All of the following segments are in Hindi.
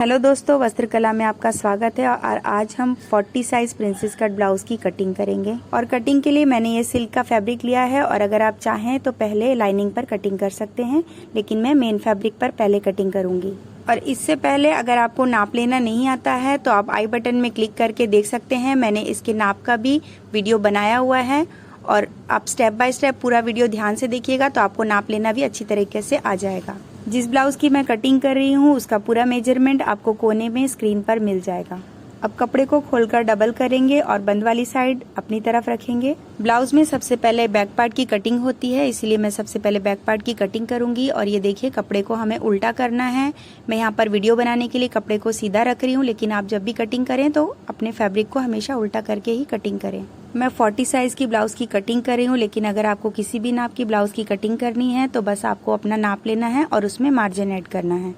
हेलो दोस्तों, वस्त्रकला में आपका स्वागत है। और आज हम 40 साइज प्रिंसेस कट ब्लाउज की कटिंग करेंगे। और कटिंग के लिए मैंने ये सिल्क का फैब्रिक लिया है। और अगर आप चाहें तो पहले लाइनिंग पर कटिंग कर सकते हैं, लेकिन मैं मेन फैब्रिक पर पहले कटिंग करूंगी। और इससे पहले अगर आपको नाप लेना नहीं आता है तो आप आई बटन में क्लिक करके देख सकते हैं। मैंने इसके नाप का भी वीडियो बनाया हुआ है और आप स्टेप बाय स्टेप पूरा वीडियो ध्यान से देखिएगा तो आपको नाप लेना भी अच्छी तरीके से आ जाएगा। जिस ब्लाउज की मैं कटिंग कर रही हूँ उसका पूरा मेजरमेंट आपको कोने में स्क्रीन पर मिल जाएगा। अब कपड़े को खोलकर डबल करेंगे और बंद वाली साइड अपनी तरफ रखेंगे। ब्लाउज में सबसे पहले बैक पार्ट की कटिंग होती है, इसलिए मैं सबसे पहले बैक पार्ट की कटिंग करूंगी। और ये देखिए, कपड़े को हमें उल्टा करना है। मैं यहाँ पर वीडियो बनाने के लिए कपड़े को सीधा रख रही हूँ, लेकिन आप जब भी कटिंग करें तो अपने फैब्रिक को हमेशा उल्टा करके ही कटिंग करें। मैं 40 साइज की ब्लाउज की कटिंग कर रही हूँ, लेकिन अगर आपको किसी भी नाप की ब्लाउज की कटिंग करनी है तो बस आपको अपना नाप लेना है और उसमें मार्जिन ऐड करना है।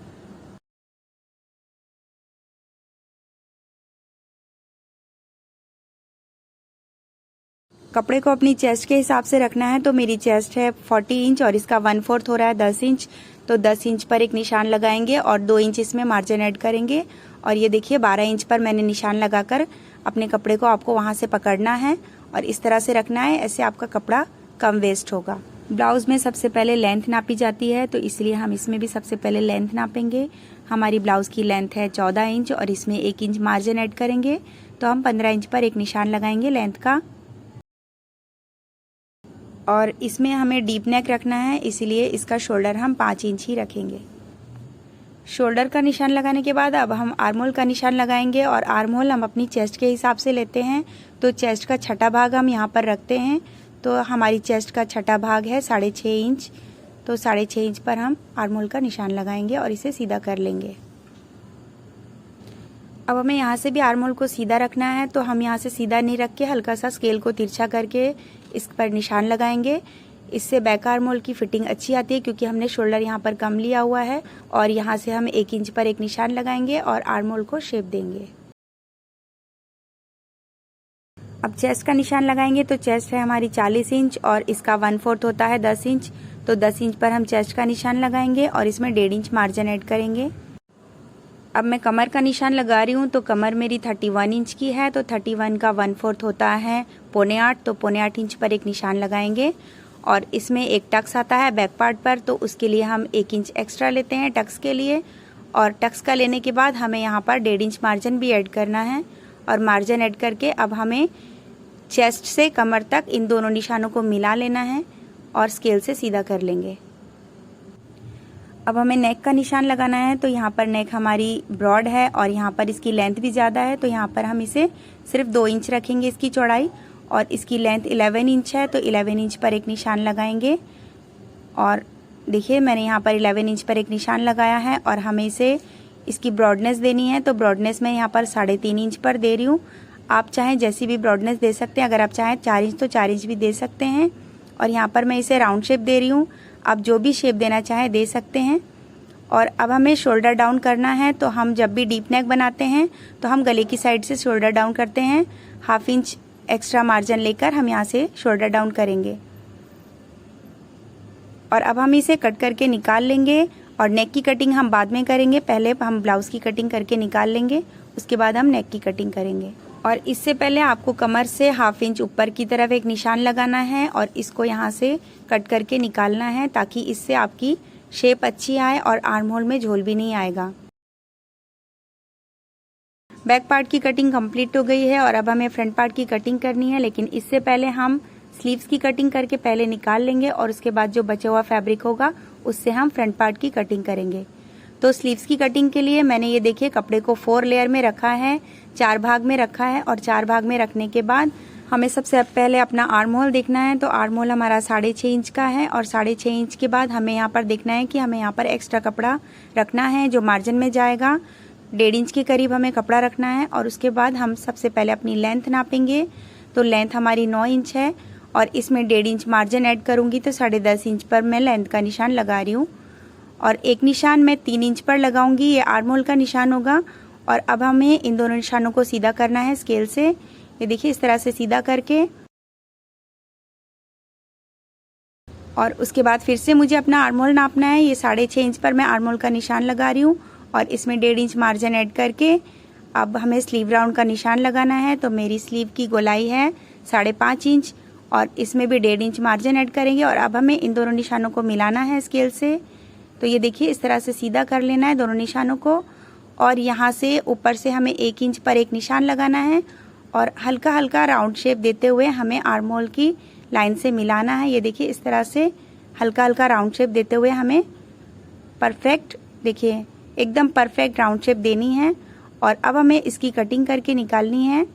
कपड़े को अपनी चेस्ट के हिसाब से रखना है। तो मेरी चेस्ट है 40 इंच और इसका 1/4 हो रहा है 10 इंच। तो 10 इंच पर एक निशान लगाएंगे और 2 इंच इसमें मार्जिन ऐड करेंगे। और ये देखिए 12 इंच पर मैंने निशान लगाकर अपने कपड़े को आपको वहां से पकड़ना है और इस तरह से रखना है। ऐसे आपका कपड़ा कम वेस्ट होगा। ब्लाउज में सबसे पहले लेंथ नापी जाती है, तो इसलिए हम इसमें भी सबसे पहले लेंथ नापेंगे। हमारी ब्लाउज की लेंथ है 14 इंच और इसमें 1 इंच मार्जिन ऐड करेंगे। तो हम 15 इंच पर एक निशान लगाएंगे लेंथ का। और इसमें हमें डीप नेक रखना है, इसीलिए इसका शोल्डर हम 5 इंच ही रखेंगे। शोल्डर का निशान लगाने के बाद अब हम आर्म होल का निशान लगाएंगे। और आर्म होल हम अपनी चेस्ट के हिसाब से लेते हैं। तो चेस्ट का छठा भाग हम यहाँ पर रखते हैं। तो हमारी चेस्ट का छठा भाग है 6.5 इंच। तो 6.5 इंच पर हम आर्म होल का निशान लगाएंगे और इसे सीधा कर लेंगे। अब हमें यहाँ से भी आर्म होल को सीधा रखना है, तो हम यहाँ से सीधा नहीं रख के हल्का सा स्केल को तिरछा करके इस पर निशान लगाएंगे। इससे बैक आर्म होल की फिटिंग अच्छी आती है, क्योंकि हमने शोल्डर यहाँ पर कम लिया हुआ है। और यहाँ से हम 1 इंच पर एक निशान लगाएंगे और आर्म होल को शेप देंगे। अब चेस्ट का निशान लगाएंगे। तो चेस्ट है हमारी 40 इंच और इसका 1/4 होता है 10 इंच। तो 10 इंच पर हम चेस्ट का निशान लगाएंगे और इसमें 1.5 इंच मार्जिन ऐड करेंगे। अब मैं कमर का निशान लगा रही हूँ। तो कमर मेरी 31 इंच की है। तो 31 का 1/4 होता है 7.25। तो 7.25 इंच पर एक निशान लगाएंगे। और इसमें एक टक्स आता है बैक पार्ट पर, तो उसके लिए हम 1 इंच एक्स्ट्रा लेते हैं टक्स के लिए। और टक्स का लेने के बाद हमें यहाँ पर 1.5 इंच मार्जिन भी ऐड करना है। और मार्जिन ऐड करके अब हमें चेस्ट से कमर तक इन दोनों निशानों को मिला लेना है और स्केल से सीधा कर लेंगे। अब हमें नेक का निशान लगाना है। तो यहाँ पर नेक हमारी ब्रॉड है और यहाँ पर इसकी लेंथ भी ज़्यादा है। तो यहाँ पर हम इसे सिर्फ 2 इंच रखेंगे इसकी चौड़ाई। और इसकी लेंथ 11 इंच है। तो 11 इंच पर एक निशान लगाएंगे। और देखिए मैंने यहाँ पर 11 इंच पर एक निशान लगाया है। और हमें इसे इसकी ब्रॉडनेस देनी है। तो ब्रॉडनेस मैं यहाँ पर 3.5 इंच पर दे रही हूँ। आप चाहें जैसी भी ब्रॉडनेस दे सकते हैं। अगर आप चाहें 4 इंच तो 4 इंच भी दे सकते हैं। और यहाँ पर मैं इसे राउंड शेप दे रही हूँ। आप जो भी शेप देना चाहें दे सकते हैं। और अब हमें शोल्डर डाउन करना है। तो हम जब भी डीप नेक बनाते हैं तो हम गले की साइड से शोल्डर डाउन करते हैं। 1/2 इंच एक्स्ट्रा मार्जिन लेकर हम यहाँ से शोल्डर डाउन करेंगे। और अब हम इसे कट करके निकाल लेंगे। और नेक की कटिंग हम बाद में करेंगे, पहले हम ब्लाउज की कटिंग करके निकाल लेंगे, उसके बाद हम नेक की कटिंग करेंगे। और इससे पहले आपको कमर से 1/2 इंच ऊपर की तरफ एक निशान लगाना है और इसको यहाँ से कट करके निकालना है, ताकि इससे आपकी शेप अच्छी आए और आर्म होल में झोल भी नहीं आएगा। बैक पार्ट की कटिंग कंप्लीट हो गई है और अब हमें फ्रंट पार्ट की कटिंग करनी है, लेकिन इससे पहले हम स्लीव्स की कटिंग करके पहले निकाल लेंगे और उसके बाद जो बचा हुआ फैब्रिक होगा उससे हम फ्रंट पार्ट की कटिंग करेंगे। तो स्लीव्स की कटिंग के लिए मैंने ये देखिए कपड़े को 4 लेयर में रखा है, 4 भाग में रखा है। और 4 भाग में रखने के बाद हमें सबसे पहले अपना आर्म होल देखना है। तो आर्म होल हमारा 6.5 इंच का है। और 6.5 इंच के बाद हमें यहाँ पर देखना है कि हमें यहाँ पर एक्स्ट्रा कपड़ा रखना है जो मार्जिन में जाएगा। 1.5 इंच के करीब हमें कपड़ा रखना है। और उसके बाद हम सबसे पहले अपनी लेंथ नापेंगे। तो लेंथ हमारी 9 इंच है और इसमें 1.5 इंच मार्जिन ऐड करूंगी। तो 10.5 इंच पर मैं लेंथ का निशान लगा रही हूँ। और एक निशान मैं 3 इंच पर लगाऊंगी, ये आर्म होल का निशान होगा। और अब हमें इन दोनों निशानों को सीधा करना है स्केल से। ये देखिए इस तरह से सीधा करके। और उसके बाद फिर से मुझे अपना आर्म होल नापना है। ये 6.5 इंच पर मैं आर्म होल का निशान लगा रही हूँ और इसमें 1.5 इंच मार्जिन ऐड करके अब हमें स्लीव राउंड का निशान लगाना है। तो मेरी स्लीव की गोलाई है 5.5 इंच और इसमें भी 1.5 इंच मार्जिन ऐड करेंगे और अब हमें इन दोनों निशानों को मिलाना है स्केल से। तो ये देखिए इस तरह से सीधा कर लेना है दोनों निशानों को और यहाँ से ऊपर से हमें 1 इंच पर एक निशान लगाना है और हल्का हल्का राउंड शेप देते हुए हमें आर्म होल की लाइन से मिलाना है। ये देखिए इस तरह से हल्का हल्का राउंड शेप देते हुए हमें परफेक्ट, देखिए एकदम परफेक्ट राउंड शेप देनी है और अब हमें इसकी कटिंग करके निकालनी है।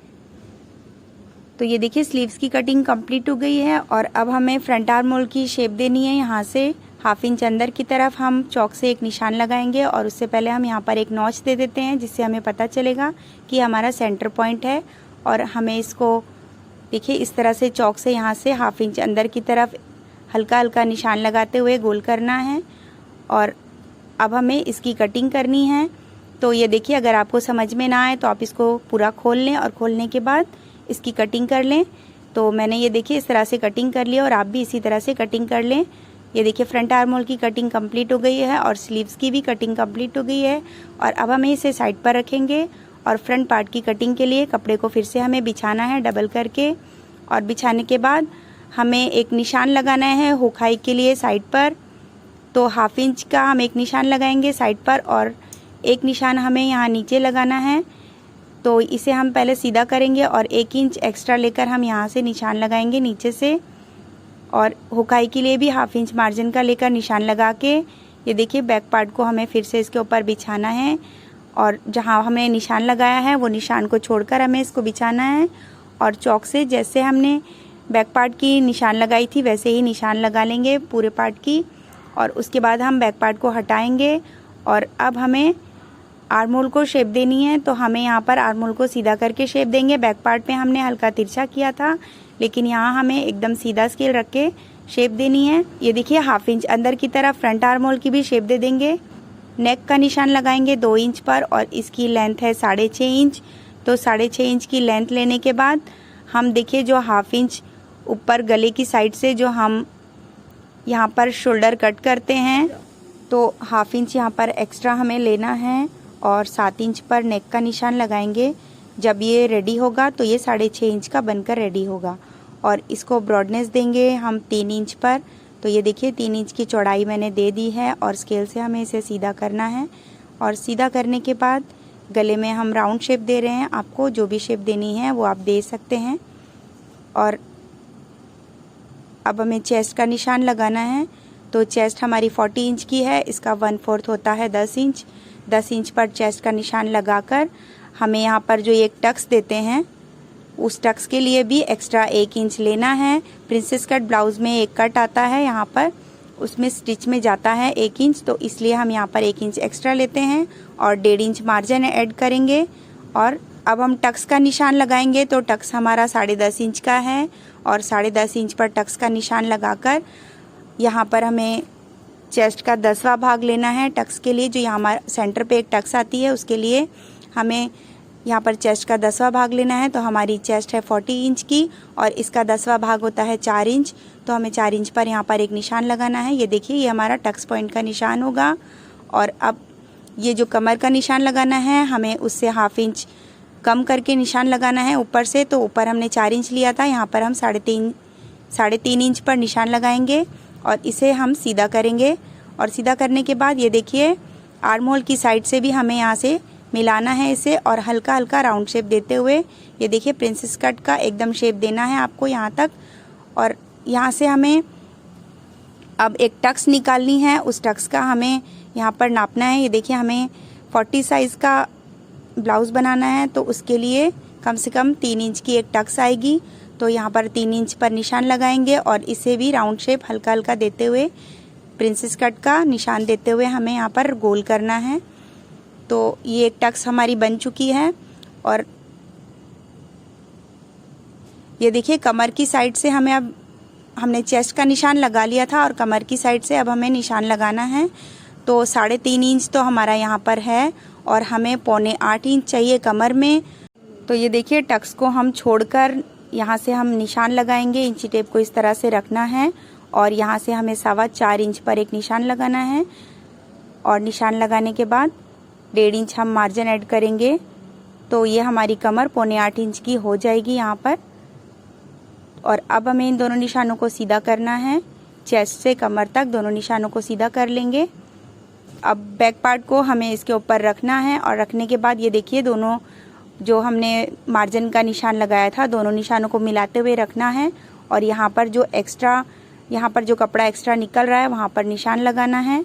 तो ये देखिए स्लीव्स की कटिंग कंप्लीट हो गई है और अब हमें फ्रंट आर्म होल की शेप देनी है। यहाँ से 1/2 इंच अंदर की तरफ हम चौक से एक निशान लगाएंगे और उससे पहले हम यहाँ पर एक नॉच दे देते हैं जिससे हमें पता चलेगा कि हमारा सेंटर पॉइंट है। और हमें इसको देखिए इस तरह से चौक से यहाँ से 1/2 इंच अंदर की तरफ हल्का हल्का निशान लगाते हुए गोल करना है और अब हमें इसकी कटिंग करनी है। तो ये देखिए अगर आपको समझ में ना आए तो आप इसको पूरा खोल लें और खोलने के बाद इसकी कटिंग कर लें। तो मैंने ये देखिए इस तरह से कटिंग कर लिया और आप भी इसी तरह से कटिंग कर लें। ये देखिए फ्रंट आर्म होल की कटिंग कंप्लीट हो गई है और स्लीव्स की भी कटिंग कंप्लीट हो गई है और अब हमें इसे साइड पर रखेंगे और फ्रंट पार्ट की कटिंग के लिए कपड़े को फिर से हमें बिछाना है डबल करके और बिछाने के बाद हमें एक निशान लगाना है हुक हाई के लिए साइड पर। तो 1/2 इंच का हम एक निशान लगाएंगे साइड पर और एक निशान हमें यहाँ नीचे लगाना है। तो इसे हम पहले सीधा करेंगे और 1 इंच एक्स्ट्रा लेकर हम यहाँ से निशान लगाएंगे नीचे से और हुकाई के लिए भी 1/2 इंच मार्जिन का लेकर निशान लगा के ये देखिए बैक पार्ट को हमें फिर से इसके ऊपर बिछाना है और जहाँ हमने निशान लगाया है वो निशान को छोड़कर हमें इसको बिछाना है और चौक से जैसे हमने बैक पार्ट की निशान लगाई थी वैसे ही निशान लगा लेंगे पूरे पार्ट की और उसके बाद हम बैक पार्ट को हटाएंगे और अब हमें आर्म होल को शेप देनी है। तो हमें यहाँ पर आर्म होल को सीधा करके शेप देंगे। बैक पार्ट में हमने हल्का तिरछा किया था लेकिन यहाँ हमें एकदम सीधा स्केल रख के शेप देनी है। ये देखिए 1/2 इंच अंदर की तरफ फ्रंट आर्म होल की भी शेप दे देंगे। नेक का निशान लगाएंगे 2 इंच पर और इसकी लेंथ है 6.5 इंच। तो 6.5 इंच की लेंथ लेने के बाद हम देखिए जो 1/2 इंच ऊपर गले की साइड से जो हम यहाँ पर शोल्डर कट करते हैं तो 1/2 इंच यहाँ पर एक्स्ट्रा हमें लेना है और 7 इंच पर नेक का निशान लगाएंगे। जब ये रेडी होगा तो ये 6.5 इंच का बनकर रेडी होगा और इसको ब्रॉडनेस देंगे हम 3 इंच पर। तो ये देखिए 3 इंच की चौड़ाई मैंने दे दी है और स्केल से हमें इसे सीधा करना है और सीधा करने के बाद गले में हम राउंड शेप दे रहे हैं। आपको जो भी शेप देनी है वो आप दे सकते हैं। और अब हमें चेस्ट का निशान लगाना है। तो चेस्ट हमारी 40 इंच की है, इसका 1/4 होता है 10 इंच। 10 इंच पर चेस्ट का निशान लगाकर हमें यहाँ पर जो एक टक्स देते हैं उस टक्स के लिए भी एक्स्ट्रा 1 इंच लेना है। प्रिंसेस कट ब्लाउज में एक कट आता है यहाँ पर, उसमें स्टिच में जाता है 1 इंच, तो इसलिए हम यहाँ पर 1 इंच एक्स्ट्रा लेते हैं और 1.5 इंच मार्जिन ऐड करेंगे। और अब हम टक्स का निशान लगाएंगे। तो टक्स हमारा 10.5 इंच का है और 10.5 इंच पर टक्स का निशान लगाकर यहाँ पर हमें चेस्ट का 10वां भाग लेना है टक्स के लिए। जो यहाँ हमारे सेंटर पे एक टक्स आती है उसके लिए हमें यहाँ पर चेस्ट का 10वां भाग लेना है। तो हमारी चेस्ट है 40 इंच की और इसका 10वां भाग होता है 4 इंच। तो हमें 4 इंच पर यहाँ पर एक निशान लगाना है। ये देखिए ये हमारा टक्स पॉइंट का निशान होगा। और अब ये जो कमर का निशान लगाना है हमें उससे 1/2 इंच कम करके निशान लगाना है ऊपर से। तो ऊपर हमने 4 इंच लिया था, यहाँ पर हम 3.5 इंच पर निशान लगाएंगे और इसे हम सीधा करेंगे। और सीधा करने के बाद ये देखिए आर्म होल की साइड से भी हमें यहाँ से मिलाना है इसे और हल्का हल्का राउंड शेप देते हुए ये देखिए प्रिंसेस कट का एकदम शेप देना है आपको यहाँ तक। और यहाँ से हमें अब एक टक्स निकालनी है, उस टक्स का हमें यहाँ पर नापना है। ये देखिए हमें 40 साइज़ का ब्लाउज़ बनाना है तो उसके लिए कम से कम 3 इंच की एक टक्स आएगी। तो यहाँ पर 3 इंच पर निशान लगाएंगे और इसे भी राउंड शेप हल्का हल्का देते हुए प्रिंसेस कट का निशान देते हुए हमें यहाँ पर गोल करना है। तो ये एक टक्स हमारी बन चुकी है। और ये देखिए कमर की साइड से हमें अब हमने चेस्ट का निशान लगा लिया था और कमर की साइड से अब हमें निशान लगाना है। तो 3.5 इंच तो हमारा यहाँ पर है और हमें 7.25 इंच चाहिए कमर में। तो ये देखिए टक्स को हम छोड़कर यहाँ से हम निशान लगाएंगे। इंची टेप को इस तरह से रखना है और यहाँ से हमें 4.25 इंच पर एक निशान लगाना है। और निशान लगाने के बाद 1.5 इंच हम मार्जिन ऐड करेंगे। तो ये हमारी कमर 7.25 इंच की हो जाएगी यहाँ पर। और अब हमें इन दोनों निशानों को सीधा करना है, चेस्ट से कमर तक दोनों निशानों को सीधा कर लेंगे। अब बैक पार्ट को हमें इसके ऊपर रखना है और रखने के बाद ये देखिए दोनों जो हमने मार्जिन का निशान लगाया था दोनों निशानों को मिलाते हुए रखना है। और यहाँ पर जो कपड़ा एक्स्ट्रा निकल रहा है वहाँ पर निशान लगाना है।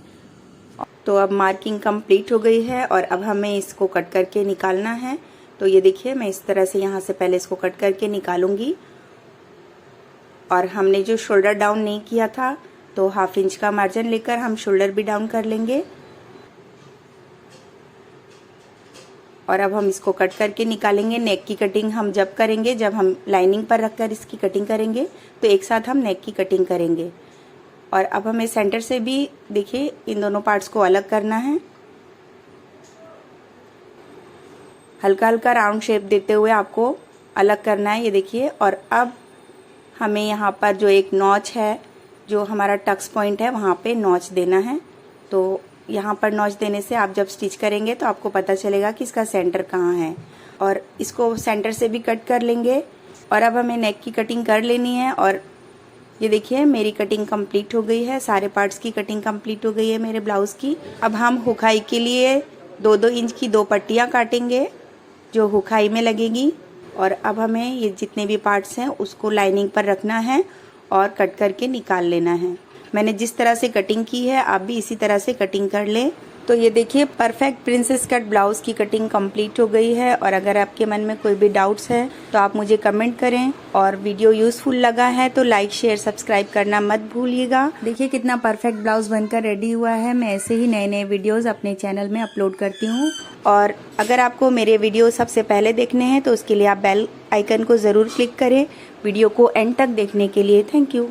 तो अब मार्किंग कंप्लीट हो गई है और अब हमें इसको कट करके निकालना है। तो ये देखिए मैं इस तरह से यहाँ से पहले इसको कट करके निकालूंगी। और हमने जो शोल्डर डाउन नहीं किया था तो 1/2 इंच का मार्जिन लेकर हम शोल्डर भी डाउन कर लेंगे। और अब हम इसको कट करके निकालेंगे। नेक की कटिंग हम जब करेंगे, जब हम लाइनिंग पर रखकर इसकी कटिंग करेंगे तो एक साथ हम नेक की कटिंग करेंगे। और अब हमें सेंटर से भी देखिए इन दोनों पार्ट्स को अलग करना है, हल्का हल्का राउंड शेप देते हुए आपको अलग करना है, ये देखिए। और अब हमें यहाँ पर जो एक नॉच है, जो हमारा टक्स पॉइंट है, वहाँ पे नॉच देना है। तो यहाँ पर नॉच देने से आप जब स्टिच करेंगे तो आपको पता चलेगा कि इसका सेंटर कहाँ है। और इसको सेंटर से भी कट कर लेंगे। और अब हमें नेक की कटिंग कर लेनी है। और ये देखिए मेरी कटिंग कंप्लीट हो गई है, सारे पार्ट्स की कटिंग कंप्लीट हो गई है मेरे ब्लाउज की। अब हम हुकाई के लिए 2-2 इंच की 2 पट्टियाँ काटेंगे जो हुकाई में लगेगी। और अब हमें ये जितने भी पार्ट्स हैं उसको लाइनिंग पर रखना है और कट करके निकाल लेना है। मैंने जिस तरह से कटिंग की है आप भी इसी तरह से कटिंग कर लें। तो ये देखिए परफेक्ट प्रिंसेस कट ब्लाउज की कटिंग कंप्लीट हो गई है। और अगर आपके मन में कोई भी डाउट्स है तो आप मुझे कमेंट करें। और वीडियो यूजफुल लगा है तो लाइक शेयर सब्सक्राइब करना मत भूलिएगा। देखिए कितना परफेक्ट ब्लाउज बनकर रेडी हुआ है। मैं ऐसे ही नए नए वीडियोस अपने चैनल में अपलोड करती हूँ। और अगर आपको मेरे वीडियो सबसे पहले देखने हैं तो उसके लिए आप बेल आइकन को ज़रूर क्लिक करें। वीडियो को एंड तक देखने के लिए थैंक यू।